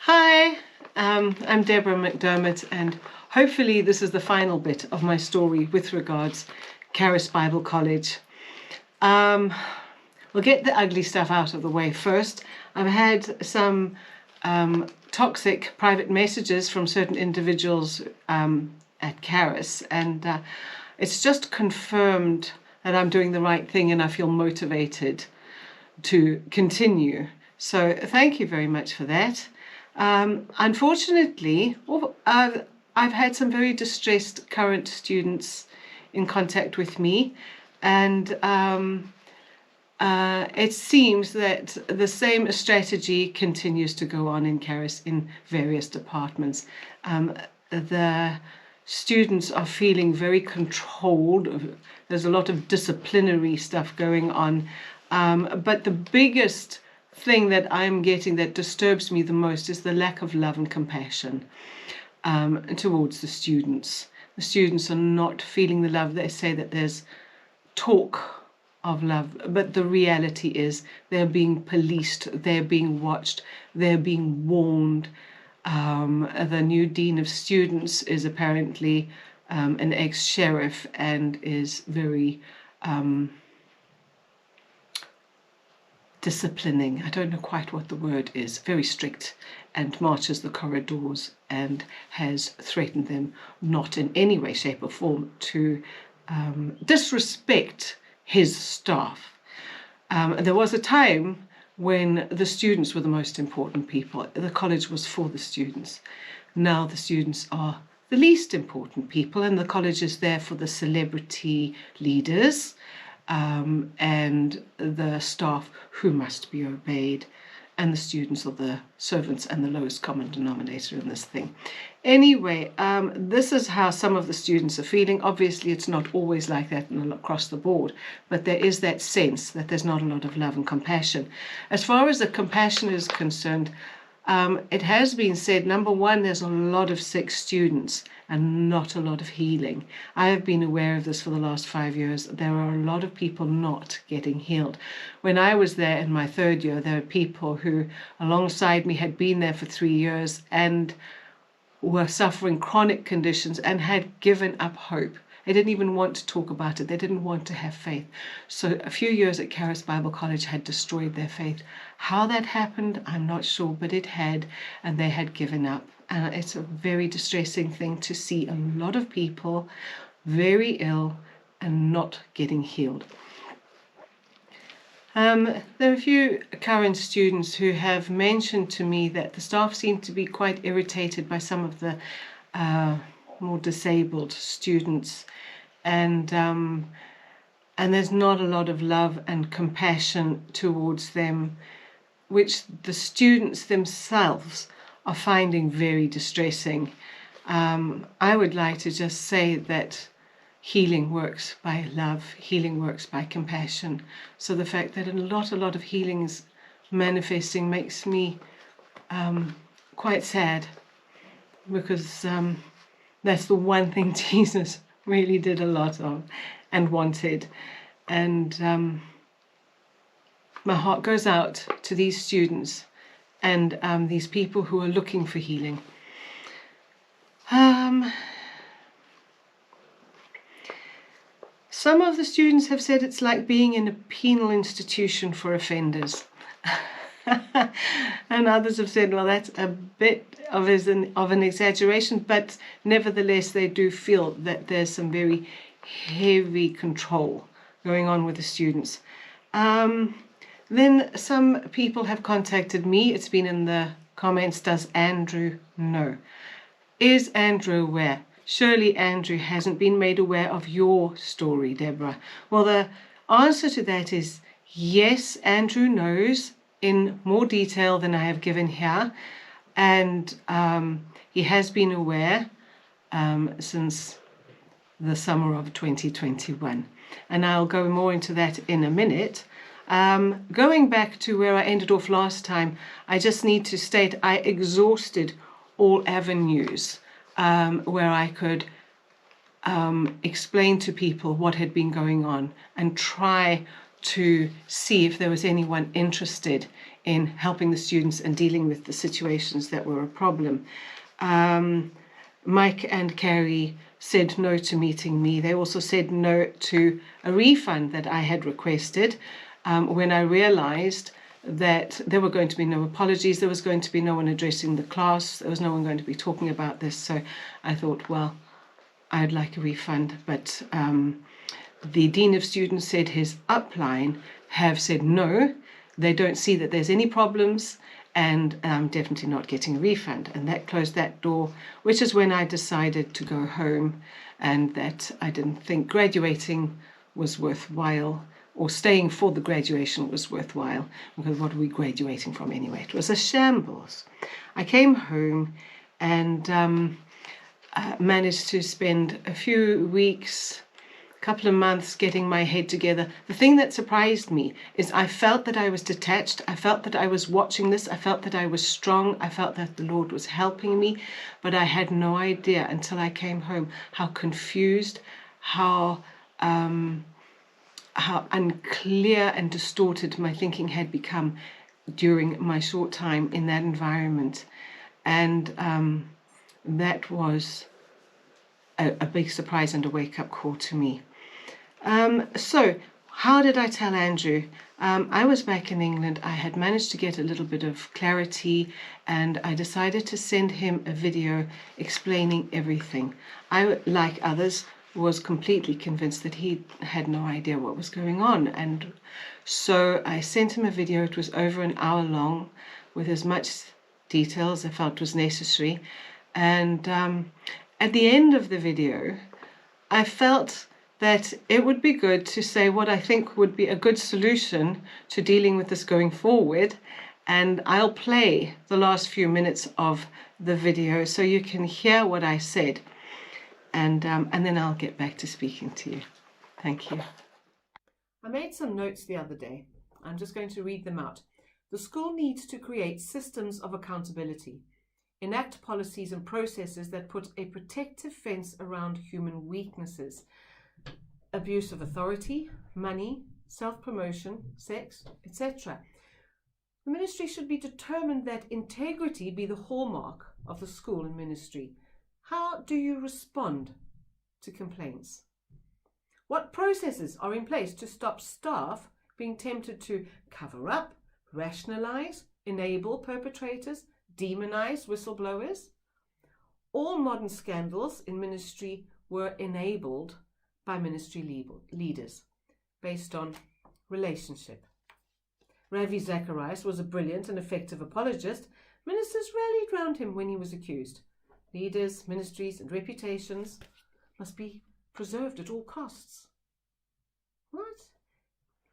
Hi, I'm Deborah McDermott, and hopefully this is the final bit of my story with regards Caris Bible College. We'll get the ugly stuff out of the way first. I've had some toxic private messages from certain individuals at Caris, and it's just confirmed that I'm doing the right thing and I feel motivated to continue. So thank you very much for that. Unfortunately, I've had some very distressed current students in contact with me, and it seems that the same strategy continues to go on in Caris in various departments. The students are feeling very controlled. There's a lot of disciplinary stuff going on, but the biggest thing that I'm getting that disturbs me the most is the lack of love and compassion towards the students. The students are not feeling the love. They say that there's talk of love, but the reality is they're being policed, they're being watched, they're being warned. The new dean of students is apparently an ex-sheriff and is very disciplining. I don't know quite what the word is. Very strict, and marches the corridors and has threatened them not in any way, shape or form to disrespect his staff. There was a time when the students were the most important people. The college was for the students. Now the students are the least important people, and the college is there for the celebrity leaders and the staff who must be obeyed, and the students are the servants and the lowest common denominator in this thing. Anyway, this is how some of the students are feeling. Obviously, it's not always like that across the board, but there is that sense that there's not a lot of love and compassion. As far as the compassion is concerned, it has been said, number one, there's a lot of sick students and not a lot of healing. I have been aware of this for the last 5 years. There are a lot of people not getting healed. When I was there in my third year, there were people who alongside me had been there for 3 years and were suffering chronic conditions and had given up hope. They didn't even want to talk about it. They didn't want to have faith. So a few years at Caris Bible College had destroyed their faith. How that happened, I'm not sure, but it had, and they had given up. And it's a very distressing thing to see a lot of people very ill and not getting healed. There are a few current students who have mentioned to me that the staff seem to be quite irritated by some of the more disabled students, and there's not a lot of love and compassion towards them, which the students themselves are finding very distressing. I would like to just say that healing works by love, healing works by compassion. So the fact that a lot of healing is manifesting makes me quite sad, because that's the one thing Jesus really did a lot of and wanted. And my heart goes out to these students and these people who are looking for healing. Some of the students have said it's like being in a penal institution for offenders. And others have said, well, that's a bit of an exaggeration, but nevertheless they do feel that there's some very heavy control going on with the students. Then some people have contacted me. It's been in the comments, does Andrew know? Is Andrew aware? Surely Andrew hasn't been made aware of your story, Deborah. Well, the answer to that is yes, Andrew knows in more detail than I have given here, and he has been aware since the summer of 2021, and I'll go more into that in a minute. Going back to where I ended off last time, I just need to state I exhausted all avenues where I could explain to people what had been going on and try to see if there was anyone interested in helping the students and dealing with the situations that were a problem. Mike and Carrie said no to meeting me. They also said no to a refund that I had requested when I realized that there were going to be no apologies, there was going to be no one addressing the class, there was no one going to be talking about this. So I thought, well, I'd like a refund. But the Dean of Students said his upline have said no, they don't see that there's any problems, and I'm definitely not getting a refund. And that closed that door, which is when I decided to go home, and that I didn't think graduating was worthwhile, or staying for the graduation was worthwhile, because what are we graduating from anyway? It was a shambles. I came home and managed to spend a few weeks, couple of months getting my head together. The thing that surprised me is I felt that I was detached. I felt that I was watching this. I felt that I was strong. I felt that the Lord was helping me, but I had no idea until I came home how confused, how unclear and distorted my thinking had become during my short time in that environment. And that was a big surprise and a wake-up call to me. So how did I tell Andrew? I was back in England. I had managed to get a little bit of clarity, and I decided to send him a video explaining everything. I, like others, was completely convinced that he had no idea what was going on. And so I sent him a video. It was over an hour long with as much detail as I felt was necessary. And at the end of the video, I felt that it would be good to say what I think would be a good solution to dealing with this going forward. And I'll play the last few minutes of the video so you can hear what I said. And then I'll get back to speaking to you. Thank you. I made some notes the other day. I'm just going to read them out. The school needs to create systems of accountability, enact policies and processes that put a protective fence around human weaknesses, abuse of authority, money, self-promotion, sex, etc. The ministry should be determined that integrity be the hallmark of the school and ministry. How do you respond to complaints? What processes are in place to stop staff being tempted to cover up, rationalize, enable perpetrators, demonize whistleblowers? All modern scandals in ministry were enabled by ministry leaders based on relationship. Ravi Zacharias was a brilliant and effective apologist. Ministers rallied round him when he was accused. Leaders, ministries, and reputations must be preserved at all costs. What?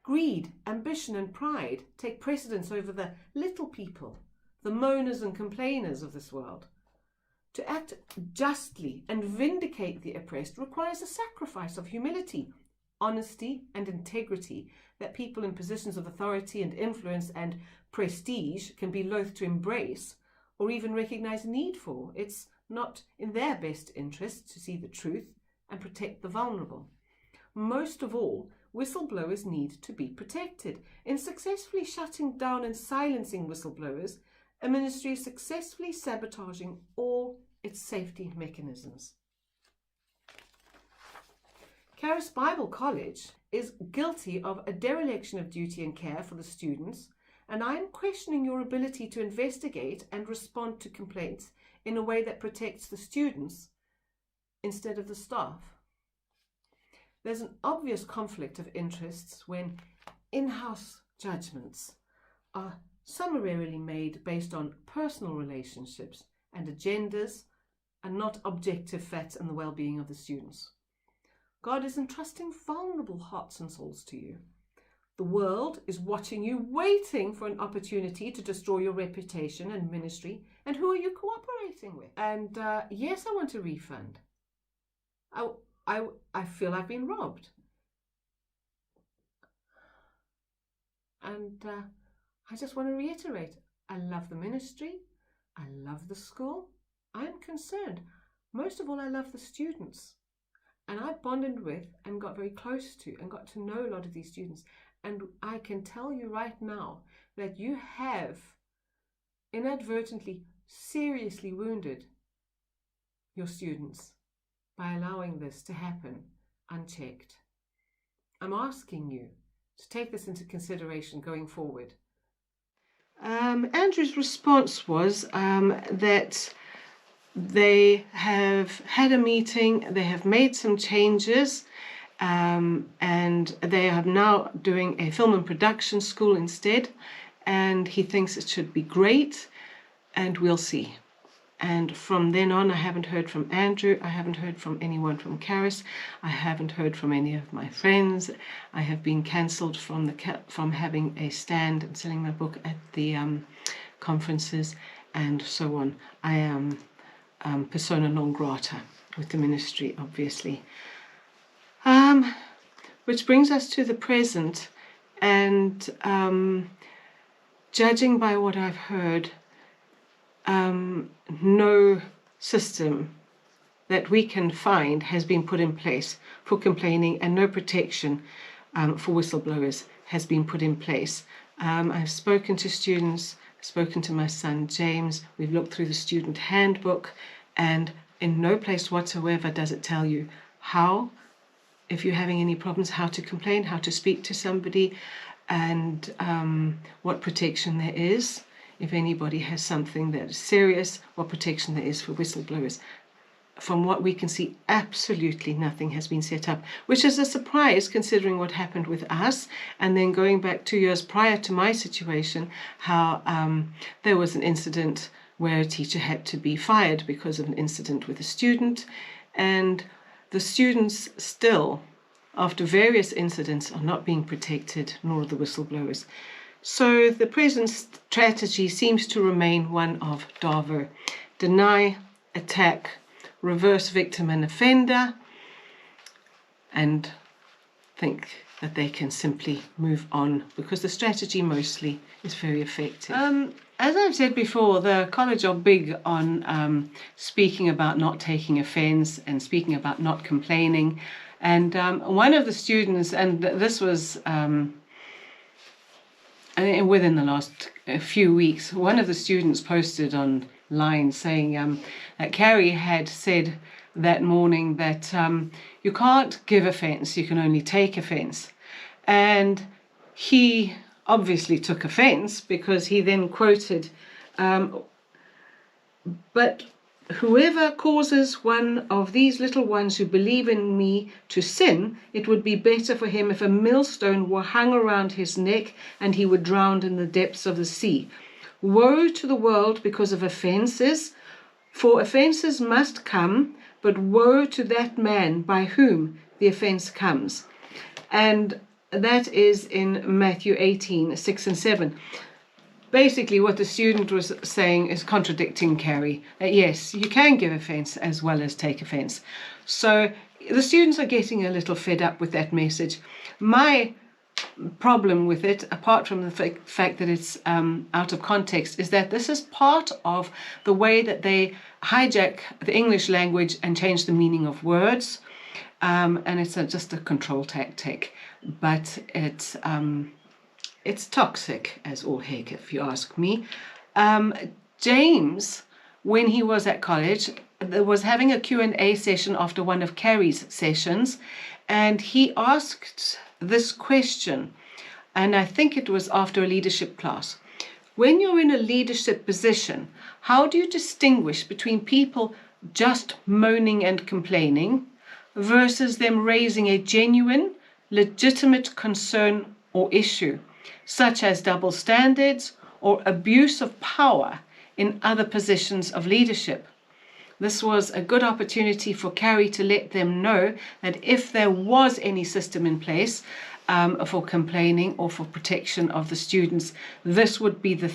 Greed, ambition, and pride take precedence over the little people, the moaners and complainers of this world. To act justly and vindicate the oppressed requires a sacrifice of humility, honesty, and integrity that people in positions of authority and influence and prestige can be loath to embrace or even recognize a need for. It's not in their best interest to see the truth and protect the vulnerable. Most of all, whistleblowers need to be protected. In successfully shutting down and silencing whistleblowers, a ministry is successfully sabotaging all its safety mechanisms. Caris Bible College is guilty of a dereliction of duty and care for the students, and I am questioning your ability to investigate and respond to complaints in a way that protects the students instead of the staff. There's an obvious conflict of interests when in-house judgments are summarily made based on personal relationships and agendas and not objective facts and the well-being of the students. God is entrusting vulnerable hearts and souls to you. The world is watching you, waiting for an opportunity to destroy your reputation and ministry. And who are you cooperating with? And yes, I want a refund. I feel I've been robbed. And I just want to reiterate, I love the ministry. I love the school. I'm concerned. Most of all, I love the students. And I bonded with and got very close to and got to know a lot of these students. And I can tell you right now that you have inadvertently seriously wounded your students by allowing this to happen unchecked. I'm asking you to take this into consideration going forward. Andrew's response was that they have had a meeting, they have made some changes, and they are now doing a film and production school instead, and he thinks it should be great, and we'll see. And from then on, I haven't heard from Andrew, I haven't heard from anyone from Caris, I haven't heard from any of my friends. I have been cancelled from having a stand and selling my book at the conferences and so on. I am persona non grata with the ministry, obviously. Which brings us to the present, and judging by what I've heard, no system that we can find has been put in place for complaining, and no protection for whistleblowers has been put in place. I've spoken to students, spoken to my son James, we've looked through the student handbook, and in no place whatsoever does it tell you how, if you're having any problems, how to complain, how to speak to somebody, and what protection there is. If anybody has something that is serious, what protection there is for whistleblowers. From what we can see, absolutely nothing has been set up, which is a surprise considering what happened with us. And then going back 2 years prior to my situation, how there was an incident where a teacher had to be fired because of an incident with a student, and the students still, after various incidents, are not being protected, nor the whistleblowers. So the present strategy seems to remain one of DAVO: deny, attack, reverse victim and offender, and think that they can simply move on, because the strategy mostly is very effective. As I've said before, the college are big on speaking about not taking offense and speaking about not complaining. And one of the students, and this was within the last few weeks, one of the students posted online saying that Carrie had said that morning that you can't give offense, you can only take offense. And he obviously took offense, because he then quoted, but whoever causes one of these little ones who believe in me to sin, it would be better for him if a millstone were hung around his neck and he were drowned in the depths of the sea. Woe to the world because of offenses, for offenses must come, but woe to that man by whom the offense comes. And that is in Matthew 18, 6 and 7. Basically, what the student was saying is contradicting Carrie. That yes, you can give offense as well as take offense. So the students are getting a little fed up with that message. My problem with it, apart from the fact that it's out of context, is that this is part of the way that they hijack the English language and change the meaning of words. And it's just a control tactic. But it's toxic as all heck, if you ask me. James, when he was at college, was having a Q&A session after one of Carrie's sessions, and he asked this question, and I think it was after a leadership class. When you're in a leadership position, how do you distinguish between people just moaning and complaining versus them raising a genuine, legitimate concern or issue, such as double standards or abuse of power in other positions of leadership? This was a good opportunity for Carrie to let them know that if there was any system in place for complaining or for protection of the students, this would be the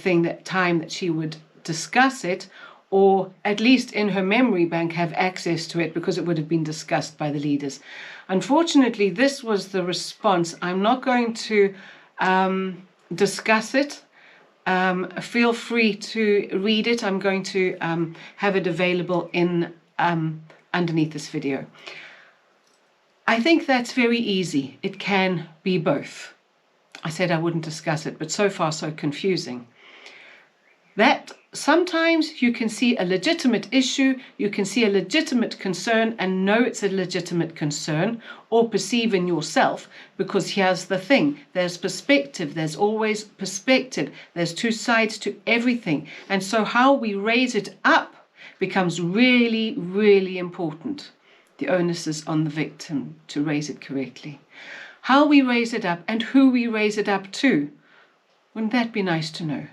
time that she would discuss it, or at least in her memory bank have access to it, because it would have been discussed by the leaders. Unfortunately, this was the response. I'm not going to discuss it. Feel free to read it. I'm going to have it available in underneath this video. I think that's very easy. It can be both. I said I wouldn't discuss it, but so far so confusing. That sometimes you can see a legitimate issue, you can see a legitimate concern and know it's a legitimate concern, or perceive in yourself, because here's the thing, there's perspective, there's always perspective, there's two sides to everything. And so how we raise it up becomes really, really important. The onus is on the victim to raise it correctly. How we raise it up and who we raise it up to. Wouldn't that be nice to know?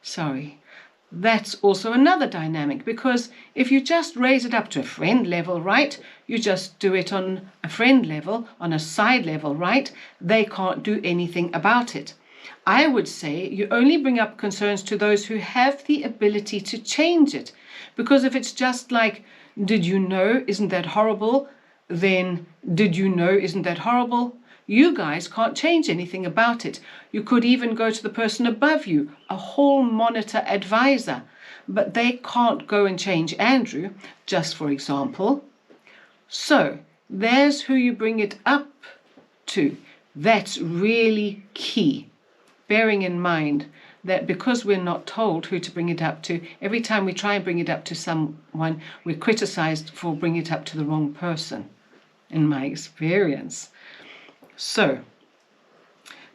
Sorry. That's also another dynamic, because if you just raise it up to a friend level, right? You just do it on a friend level, on a side level, right? They can't do anything about it. I would say you only bring up concerns to those who have the ability to change it. Because if it's just like, did you know, isn't that horrible? Then, did you know, isn't that horrible? You guys can't change anything about it. You could even go to the person above you, a hall monitor advisor, but they can't go and change Andrew, just for example. So there's who you bring it up to. That's really key. Bearing in mind that because we're not told who to bring it up to, every time we try and bring it up to someone, we're criticized for bringing it up to the wrong person, in my experience. So,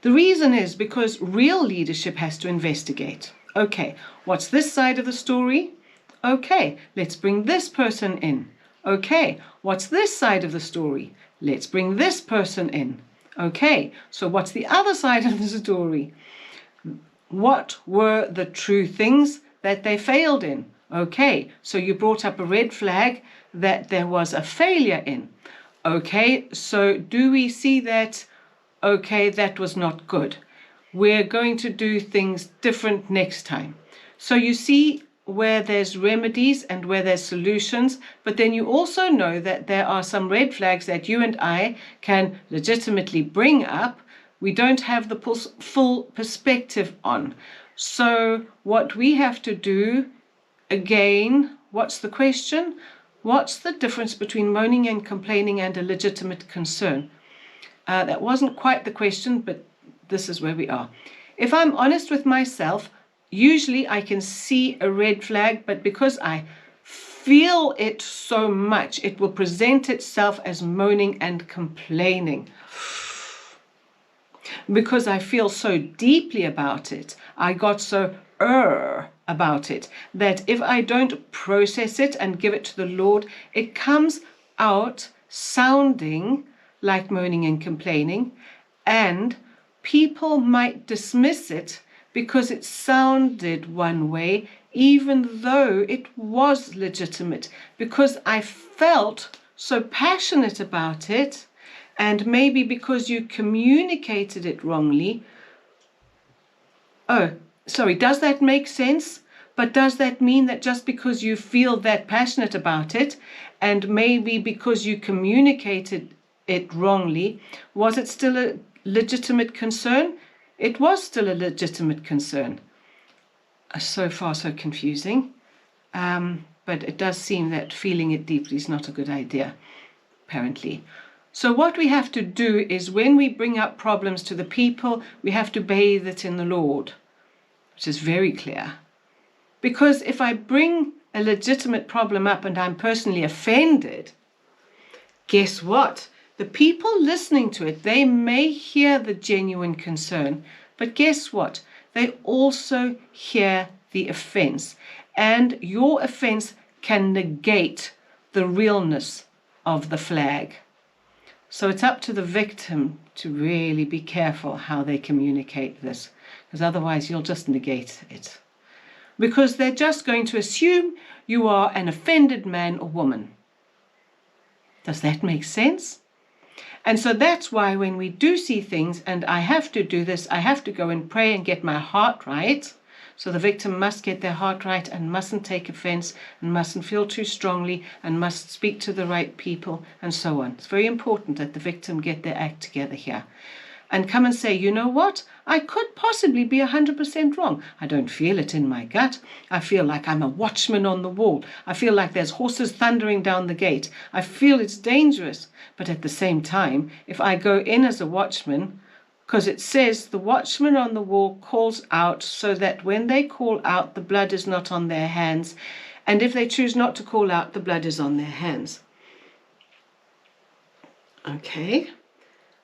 the reason is because real leadership has to investigate. Okay, what's this side of the story? Okay, let's bring this person in. Okay, what's this side of the story? Let's bring this person in. Okay, so what's the other side of the story? What were the true things that they failed in? Okay, so you brought up a red flag that there was a failure in. Okay, so do we see that, okay, that was not good. We're going to do things different next time. So you see where there's remedies and where there's solutions, but then you also know that there are some red flags that you and I can legitimately bring up. We don't have the full perspective on. So what we have to do, again, what's the question? What's the difference between moaning and complaining and a legitimate concern? That wasn't quite the question, but this is where we are. If I'm honest with myself, usually I can see a red flag, but because I feel it so much, it will present itself as moaning and complaining. Because I feel so deeply about it, I got so about it, that if I don't process it and give it to the Lord, it comes out sounding like moaning and complaining, and people might dismiss it because it sounded one way, even though it was legitimate, because I felt so passionate about it, and maybe because you communicated it wrongly. Oh, sorry, does that make sense? But does that mean that just because you feel that passionate about it, and maybe because you communicated it wrongly, was it still a legitimate concern? It was still a legitimate concern. So far, so confusing. But it does seem that feeling it deeply is not a good idea, apparently. So what we have to do is when we bring up problems to the people, we have to bathe it in the Lord, which is very clear. Because if I bring a legitimate problem up and I'm personally offended, guess what? The people listening to it, they may hear the genuine concern, but guess what? They also hear the offense. And your offense can negate the realness of the flag. So it's up to the victim to really be careful how they communicate this, because otherwise you'll just negate it. Because they're just going to assume you are an offended man or woman. Does that make sense? And so that's why when we do see things, and I have to do this, I have to go and pray and get my heart right. So the victim must get their heart right and mustn't take offense and mustn't feel too strongly and must speak to the right people and so on. It's very important that the victim get their act together here and come and say, you know what? I could possibly be 100% wrong. I don't feel it in my gut. I feel like I'm a watchman on the wall. I feel like there's horses thundering down the gate. I feel it's dangerous. But at the same time, if I go in as a watchman, because it says the watchman on the wall calls out so that when they call out, the blood is not on their hands. And if they choose not to call out, the blood is on their hands. Okay.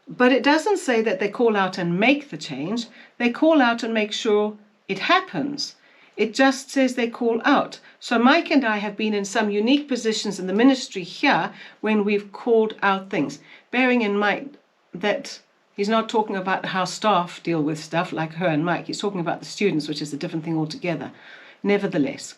But it doesn't say that they call out and make the change. They call out and make sure it happens. It just says they call out. So Mike and I have been in some unique positions in the ministry here when we've called out things. Bearing in mind that he's not talking about how staff deal with stuff like her and Mike. He's talking about the students, which is a different thing altogether. Nevertheless.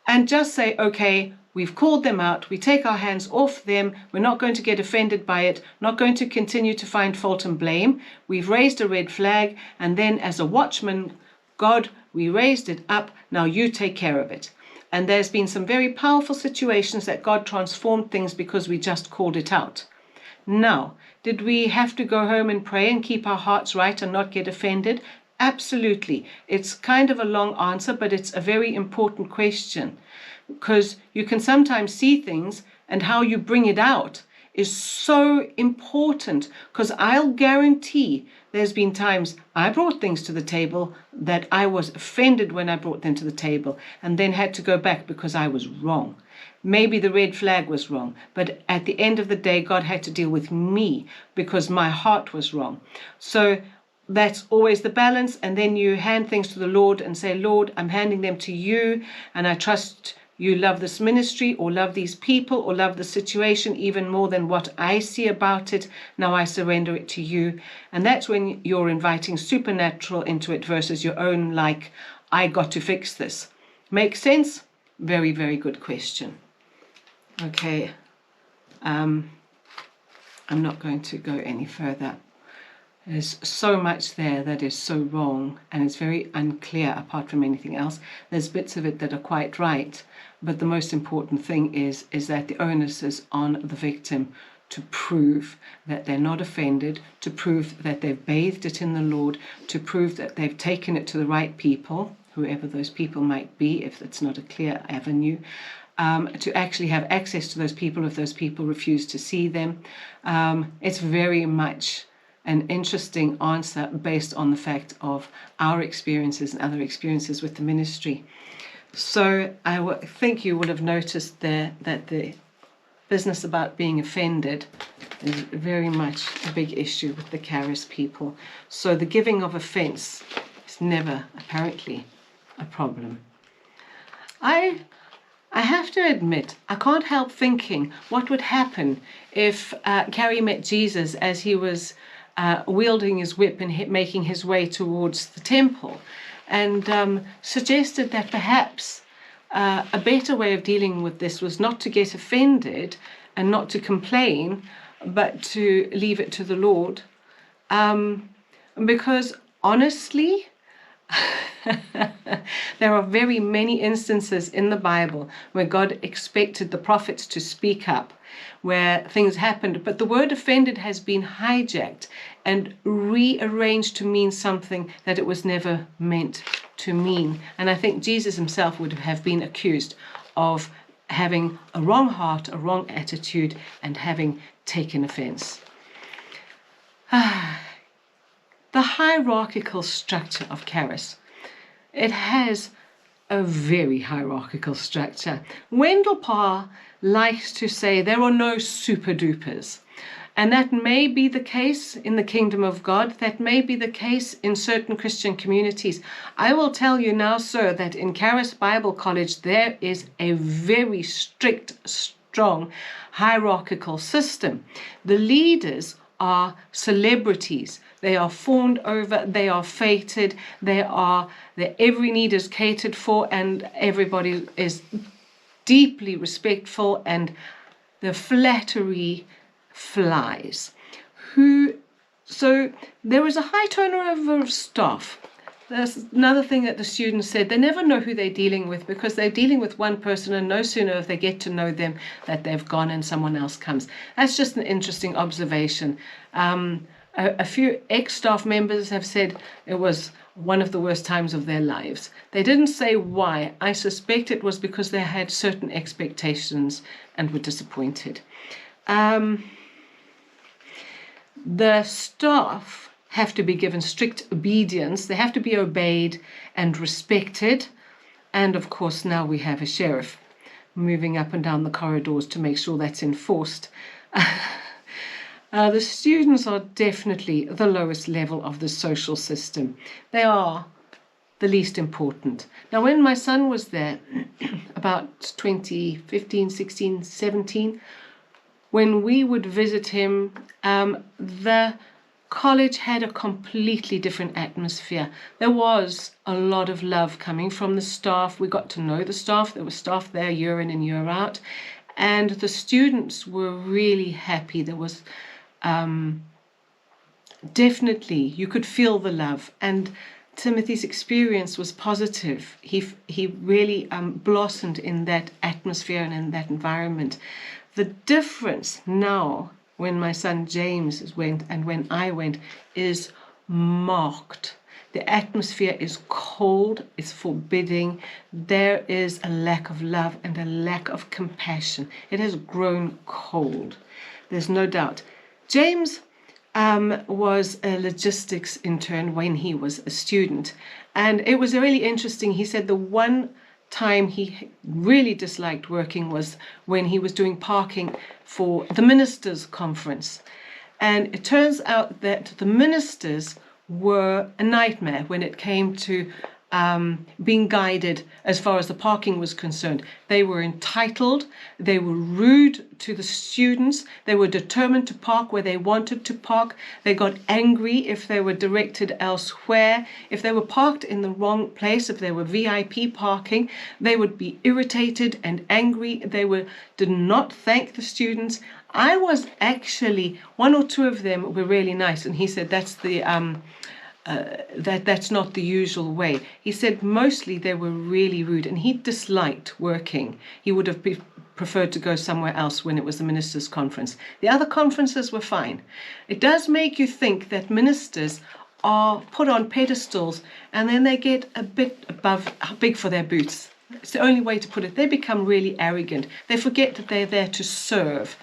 And just say, okay, we've called them out. We take our hands off them. We're not going to get offended by it. Not going to continue to find fault and blame. We've raised a red flag. And then as a watchman, God, we raised it up. Now you take care of it. And there's been some very powerful situations that God transformed things because we just called it out. Now, did we have to go home and pray and keep our hearts right and not get offended? Absolutely. It's kind of a long answer, but it's a very important question, because you can sometimes see things and how you bring it out is so important, because I'll guarantee there's been times I brought things to the table that I was offended when I brought them to the table and then had to go back because I was wrong. Maybe the red flag was wrong, but at the end of the day, God had to deal with me because my heart was wrong. So that's always the balance. And then you hand things to the Lord and say, Lord, I'm handing them to you, and I trust you love this ministry or love these people or love the situation even more than what I see about it. Now I surrender it to you. And that's when you're inviting supernatural into it versus your own, like, I got to fix this. Make sense? Very, very good question. Okay. I'm not going to go any further. There's so much there that is so wrong, and it's very unclear apart from anything else. There's bits of it that are quite right, but the most important thing is that the onus is on the victim to prove that they're not offended, to prove that they've bathed it in the Lord, to prove that they've taken it to the right people, whoever those people might be, if it's not a clear avenue, to actually have access to those people if those people refuse to see them. It's very much an interesting answer based on the fact of our experiences and other experiences with the ministry. So I think you would have noticed there that the business about being offended is very much a big issue with the Caris people. So the giving of offense is never apparently a problem. I have to admit, I can't help thinking what would happen if Caris met Jesus as he was wielding his whip and making his way towards the temple, and suggested that perhaps a better way of dealing with this was not to get offended and not to complain, but to leave it to the Lord. Because honestly, there are very many instances in the Bible where God expected the prophets to speak up, where things happened, but the word offended has been hijacked and rearranged to mean something that it was never meant to mean. And I think Jesus himself would have been accused of having a wrong heart, a wrong attitude, and having taken offense. The hierarchical structure of Caris. It has a very hierarchical structure. Wendell Parr likes to say there are no super dupers. And that may be the case in the kingdom of God. That may be the case in certain Christian communities. I will tell you now, sir, that in Caris Bible College, there is a very strict, strong hierarchical system. The leaders are celebrities. They are fawned over, they are feted, every need is catered for, and everybody is deeply respectful, and the flattery flies. So there is a high turnover of staff. There's another thing that the students said, they never know who they're dealing with because they're dealing with one person, and no sooner if they get to know them that they've gone and someone else comes. That's just an interesting observation. A few ex-staff members have said it was one of the worst times of their lives. They didn't say why. I suspect it was because they had certain expectations and were disappointed. The staff have to be given strict obedience. They have to be obeyed and respected. And of course, now we have a sheriff moving up and down the corridors to make sure that's enforced. The students are definitely the lowest level of the social system. They are the least important. Now, when my son was there, about 2015, 16, 17, when we would visit him, the college had a completely different atmosphere. There was a lot of love coming from the staff. We got to know the staff. There was staff there year in and year out. And the students were really happy. There was definitely, you could feel the love. And Timothy's experience was positive. He really blossomed in that atmosphere and in that environment. The difference now, when my son James went and when I went, is marked. The atmosphere is cold, it's forbidding. There is a lack of love and a lack of compassion. It has grown cold. There's no doubt. James was a logistics intern when he was a student. And it was really interesting. He said the one time he really disliked working was when he was doing parking for the ministers' conference. And it turns out that the ministers were a nightmare when it came to being guided as far as the parking was concerned. They were entitled, they were rude to the students, they were determined to park where they wanted to park. They got angry if they were directed elsewhere. If they were parked in the wrong place, if they were VIP parking, they would be irritated and angry. They did not thank the students. I was actually, one or two of them were really nice, and he said that's the that's not the usual way. He said mostly they were really rude, and he disliked working. He would have preferred to go somewhere else when it was the ministers' conference. The other conferences were fine. It does make you think that ministers are put on pedestals and then they get a bit big for their boots. It's the only way to put it. They become really arrogant. They forget that they're there to serve,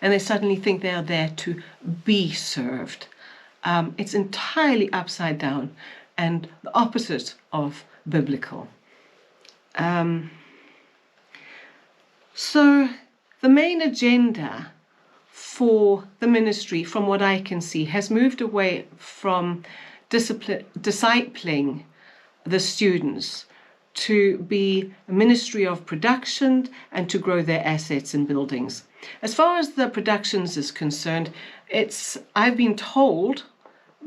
and they suddenly think they are there to be served. It's entirely upside down and the opposite of biblical. So the main agenda for the ministry, from what I can see, has moved away from discipling the students to be a ministry of production and to grow their assets and buildings. As far as the productions is concerned, I've been told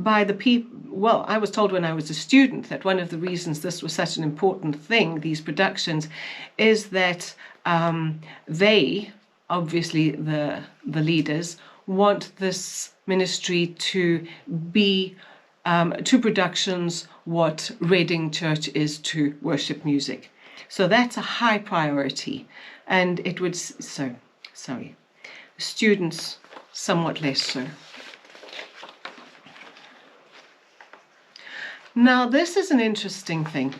by the people, well, I was told when I was a student that one of the reasons this was such an important thing, these productions, is that they, obviously the leaders, want this ministry to be to productions what Reading Church is to worship music. So that's a high priority, and it would, students somewhat less so. Now, this is an interesting thing.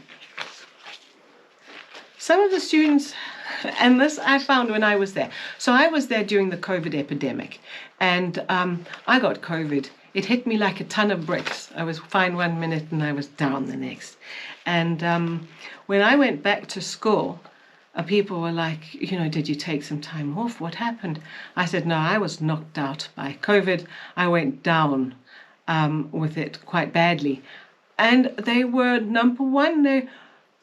Some of the students, and this I found when I was there. So I was there during the COVID epidemic, and I got COVID. It hit me like a ton of bricks. I was fine one minute and I was down the next. And when I went back to school, people were like, did you take some time off? What happened? I said, no, I was knocked out by COVID. I went down with it quite badly. And they were, number one, they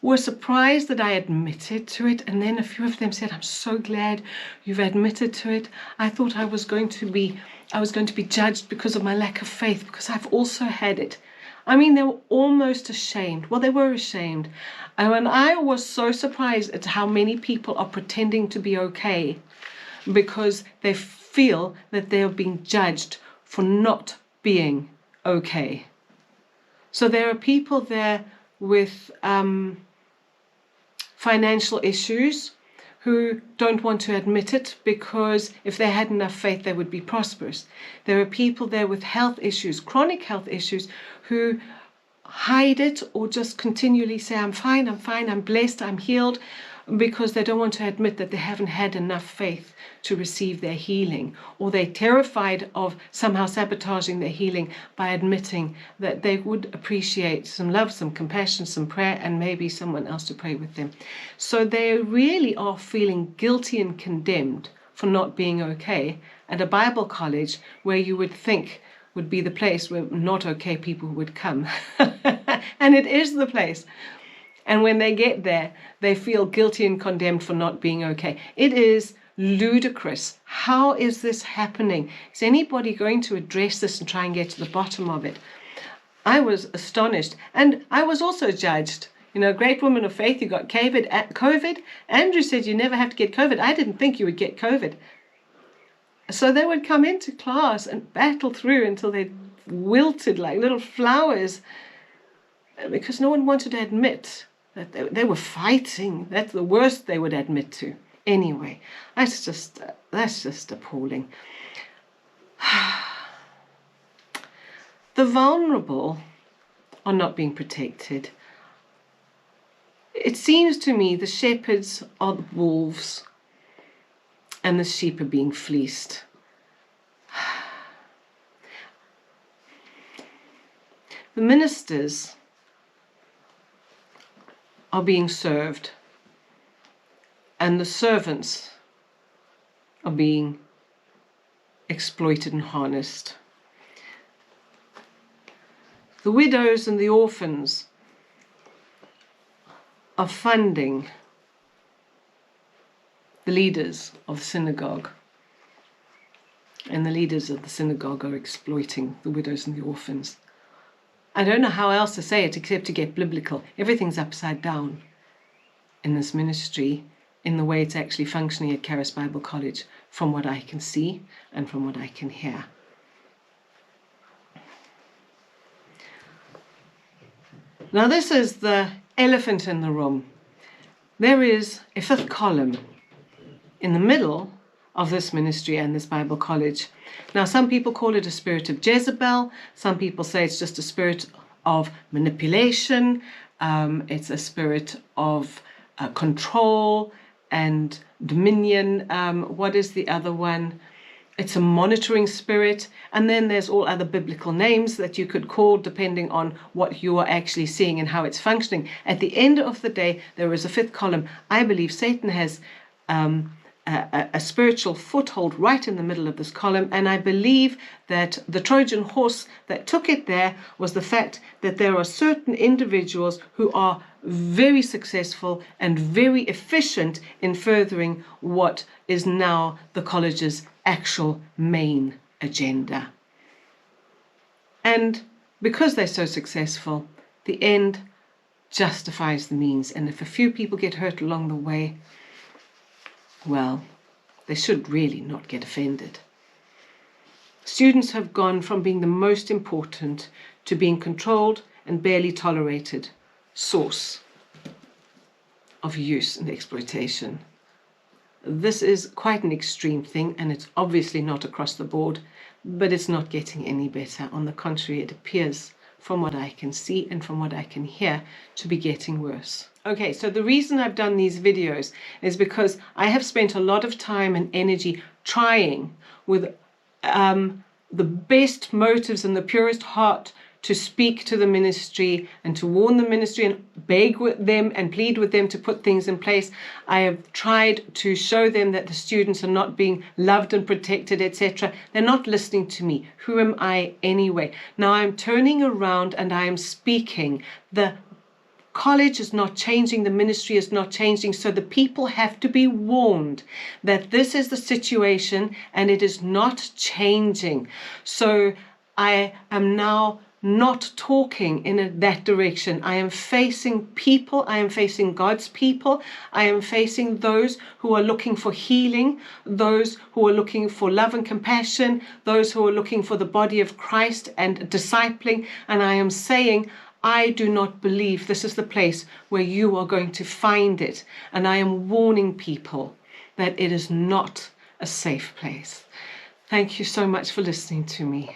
were surprised that I admitted to it. And then a few of them said, I'm so glad you've admitted to it. I thought I was going to be judged because of my lack of faith, because I've also had it. I mean, they were almost ashamed. Well, they were ashamed. And I was so surprised at how many people are pretending to be okay because they feel that they're being judged for not being okay. So there are people there with financial issues who don't want to admit it because if they had enough faith, they would be prosperous. There are people there with health issues, chronic health issues, who hide it or just continually say, I'm fine, I'm blessed, I'm healed. because they don't want to admit that they haven't had enough faith to receive their healing, or they're terrified of somehow sabotaging their healing by admitting that they would appreciate some love, some compassion, some prayer, and maybe someone else to pray with them. So they really are feeling guilty and condemned for not being okay at a Bible college where you would think would be the place where not okay people would come. And it is the place. And when they get there, they feel guilty and condemned for not being okay. It is ludicrous. How is this happening? Is anybody going to address this and try and get to the bottom of it? I was astonished. And I was also judged. You know, great woman of faith, you got COVID. Andrew said you never have to get COVID. I didn't think you would get COVID. So they would come into class and battle through until they wilted like little flowers because no one wanted to admit that they were fighting. That's the worst they would admit to. Anyway, that's just appalling. The vulnerable are not being protected. It seems to me the shepherds are the wolves and the sheep are being fleeced. The ministers are being served, and the servants are being exploited and harnessed. The widows and the orphans are funding the leaders of the synagogue, and the leaders of the synagogue are exploiting the widows and the orphans. I don't know how else to say it except to get biblical. Everything's upside down in this ministry, in the way it's actually functioning at Caris Bible College, from what I can see and from what I can hear. Now this is the elephant in the room. There is a fifth column in the middle of this ministry and this Bible college. Now, some people call it a spirit of Jezebel. Some people say it's just a spirit of manipulation. It's a spirit of control and dominion. What is the other one? It's a monitoring spirit. And then there's all other biblical names that you could call depending on what you are actually seeing and how it's functioning. At the end of the day, there is a fifth column. I believe Satan has a spiritual foothold right in the middle of this column, and I believe that the Trojan horse that took it there was the fact that there are certain individuals who are very successful and very efficient in furthering what is now the college's actual main agenda. And because they're so successful, the end justifies the means, and if a few people get hurt along the way, well, they should really not get offended. Students have gone from being the most important to being controlled and barely tolerated source of use and exploitation. This is quite an extreme thing, and it's obviously not across the board, but it's not getting any better. On the contrary, it appears, from what I can see and from what I can hear, to be getting worse. Okay, so the reason I've done these videos is because I have spent a lot of time and energy trying with the best motives and the purest heart to speak to the ministry and to warn the ministry and beg with them and plead with them to put things in place. I have tried to show them that the students are not being loved and protected, etc. They're not listening to me. Who am I anyway? Now I'm turning around and I am speaking. The college is not changing, the ministry is not changing, so the people have to be warned that this is the situation and it is not changing. So I am now not talking in that direction. I am facing people, I am facing God's people, I am facing those who are looking for healing, those who are looking for love and compassion, those who are looking for the body of Christ and discipling, and I am saying, I do not believe this is the place where you are going to find it. And I am warning people that it is not a safe place. Thank you so much for listening to me.